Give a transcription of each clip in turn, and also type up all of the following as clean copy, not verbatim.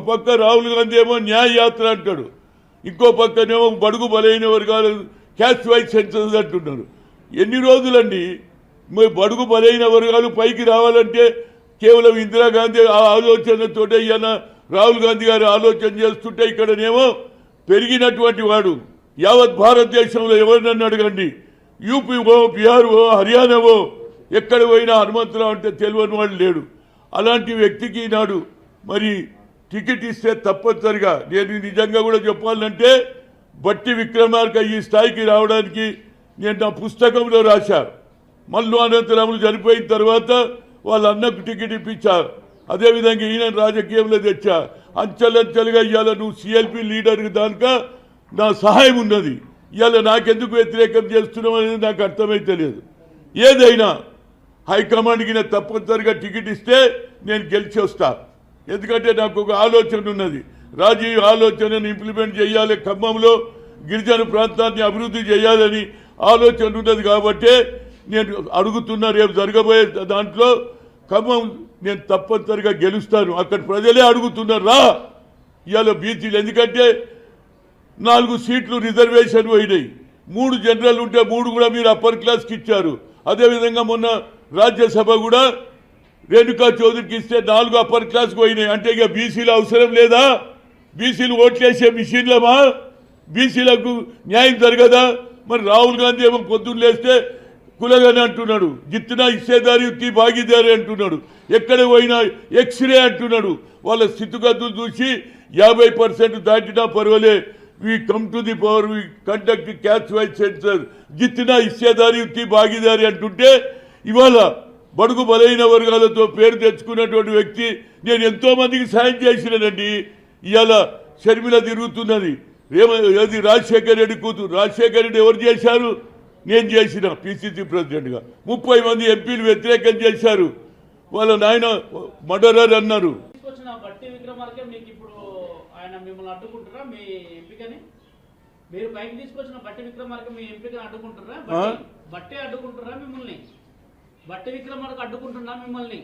పక్క రాహుల్ గాంధీ ఏమో న్యాయ యాత్ర అంటాడు, ఇంకో పక్కనేమో బడుగు బలైన వర్గాలు క్యాస్ట్ వైజ్ సెన్సస్ అంటున్నారు. ఎన్ని రోజులండి బడుగు బలైన వర్గాలు పైకి రావాలంటే కేవలం ఇందిరాగాంధీ ఆలోచనతో ఈయన రాహుల్ గాంధీ గారు ఆలోచన చేస్తుంటే ఇక్కడనేమో పెరిగినటువంటి వాడు యావత్ భారతదేశంలో ఎవరినన్ను అడగండి, యూపీఓ బీహార్ఓ హర్యానావో ఎక్కడ పోయినా హనుమంతరావు అంటే తెలియని వాడు లేడు. అలాంటి వ్యక్తికి నాడు మరి టికెట్ ఇస్తే తప్పనిసరిగా నేను నిజంగా కూడా చెప్పాలంటే బట్టి విక్రమార్క ఈ స్థాయికి రావడానికి నేను నా పుస్తకంలో రాశా. మల్లు అనంతరాములు చనిపోయిన తర్వాత వాళ్ళ అన్నకు టికెట్ ఇప్పించా, అదేవిధంగా ఈయన రాజకీయంలో తెచ్చా. అంచెలంచెలుగా ఇవాళ నువ్వు సిఎల్పి లీడర్ దానిక నా సహాయం ఉన్నది. ఇవాళ నాకెందుకు వ్యతిరేకం చేస్తున్నావు అనేది నాకు అర్థమైతే లేదు. ఏదైనా హైకమాండ్కి నేను తప్పనిసరిగా టికెట్ ఇస్తే నేను గెలిచి వస్తా. ఎందుకంటే నాకు ఒక ఆలోచన ఉన్నది, రాజీవ్ ఆలోచనను ఇంప్లిమెంట్ చేయాలి, ఖమ్మంలో గిరిజన ప్రాంతాన్ని అభివృద్ధి చేయాలని ఆలోచన ఉన్నది. కాబట్టి నేను అడుగుతున్నా, రేపు జరగబోయే దాంట్లో ఖమ్మం నేను తప్పనిసరిగా గెలుస్తాను. అక్కడ ప్రజలే అడుగుతున్నారు రా ఇవాళ బీసీలు. ఎందుకంటే 4 సీట్లు రిజర్వేషన్ పోయినాయి, 3 జనరల్ ఉంటే 3 కూడా మీరు అప్పర్ క్లాస్కి ఇచ్చారు. అదేవిధంగా మొన్న రాజ్యసభ కూడా రేణుకా చౌదరికి ఇస్తే 4 అప్పర్ క్లాస్కి పోయినాయి. అంటే ఇక బీసీలు అవసరం లేదా? బీసీలు ఓట్లేసే మిషన్లమా? బీసీలకు న్యాయం జరగదా? మరి రాహుల్ గాంధీ ఏమో పొద్దున్న లేస్తే కులగని అంటున్నాడు, జిత్తున ఇచ్చేదారి ఉత్తి భాగీదారి అంటున్నాడు, ఎక్కడ పోయినా ఎక్స్రే అంటున్నాడు. వాళ్ళ స్థితిగతులు చూసి 50% దాటినా పర్వాలే, we come to the power, we conduct caste wise census, జిత్తున ఇచ్చేదారి ఉత్తి భాగీదారి అంటుంటే ఇవాళ బడుగు బలైన వర్గాలతో పేరు తెచ్చుకున్నటువంటి వ్యక్తి నేను ఎంతో మందికి సాయం చేసినానండి. ఇవాళ షర్మిల తిరుగుతున్నది, ఏది రాజశేఖర్ రెడ్డి కూతురు. రాజశేఖర్ రెడ్డి ఎవరు చేశారు? నేను చేసిన పిసిసి ప్రెసిడెంట్గా. 30 మంది ఎంపీలు వ్యతిరేకం చేశారు. వాళ్ళ నాయన మర్డరర్ అన్నారు. బట్టి విక్రమార్కే మీకు ఇప్పుడు ఆయన మిమ్మల్ని అడ్డుకుంటారా? మీ ఎంపికని మీరు పైకి తీసుకొచ్చిన బట్టి విక్రమార్కే మీ ఎంపికని అడ్డుకుంటారా? బట్టి అడ్డుకుంటారా మిమ్మల్ని? బట్టి విక్రమార్క అడ్డుకుంటున్నా మిమ్మల్ని?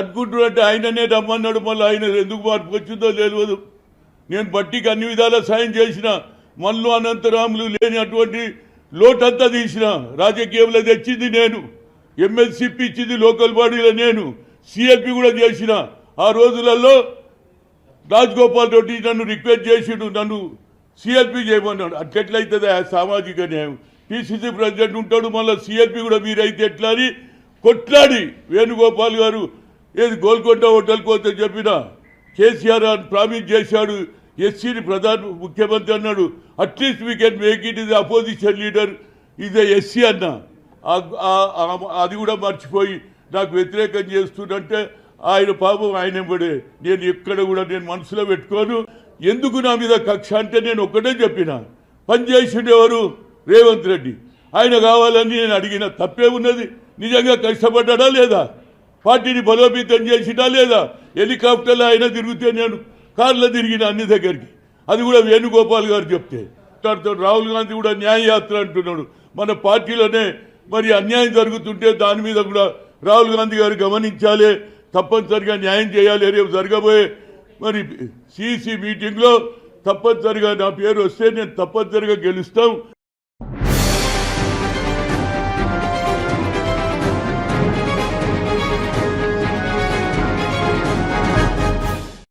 అడ్డుకుంటున్నట్టే ఆయననే రమ్మన్నాడు. మళ్ళీ ఆయన ఎందుకు మార్పు వచ్చిందో తెలియదు. నేను బట్టికి అన్ని విధాలా సాయం చేసిన, మల్లు అనంతరాములు లేని అటువంటి లోటంతా తీసిన, రాజకీయంలో తెచ్చింది నేను, ఎమ్మెల్సీపీ ఇచ్చింది లోకల్ బాడీలో నేను, సిఎల్పి కూడా చేసిన. ఆ రోజులలో రాజగోపాల్ రెడ్డి నన్ను రిక్వెస్ట్ చేసిండు, నన్ను సిఎల్పి చేయమన్నాడు. అట్లెట్లయితుంది సామాజిక న్యాయం? పిసిసి ప్రెసిడెంట్ ఉంటాడు, మళ్ళీ సిఎల్పి కూడా మీరైతే ఎట్లా అని కొట్లాడి వేణుగోపాల్ గారు ఏది గోల్కొండ హోటల్ కోతే చెప్పిన కేసీఆర్ అని ప్రామిస్ చేశాడు, ఎస్సీని ప్రధాన ముఖ్యమంత్రి అన్నాడు. At least we can make it is opposition leader is SC అన్న. అది కూడా మర్చిపోయి నాకు వ్యతిరేకం చేస్తుందంటే ఆయన పాపం ఆయన పడే. నేను ఎక్కడ కూడా నేను మనసులో పెట్టుకోను. ఎందుకు నా మీద కక్ష అంటే నేను ఒక్కటే చెప్పిన, పనిచేసిండు ఎవరు? రేవంత్ రెడ్డి. ఆయన కావాలని నేను అడిగిన తప్పే ఉన్నది? నిజంగా కష్టపడ్డా లేదా? పార్టీని బలోపేతం చేసినా లేదా? హెలికాప్టర్లో ఆయన తిరిగితే నేను కార్లో తిరిగిన అన్ని దగ్గరికి. అది కూడా వేణుగోపాల్ గారు చెప్తే. రాహుల్ గాంధీ కూడా న్యాయ యాత్ర అంటున్నాడు. మన పార్టీలోనే మరి అన్యాయం జరుగుతుంటే దాని మీద కూడా రాహుల్ గాంధీ గారు గమనించాలి, తప్పనిసరిగా న్యాయం చేయాలి. రేపు జరగబోయే మరి సిసి మీటింగ్లో తప్పనిసరిగా నా పేరు వస్తే నేను తప్పనిసరిగా గెలుస్తాం.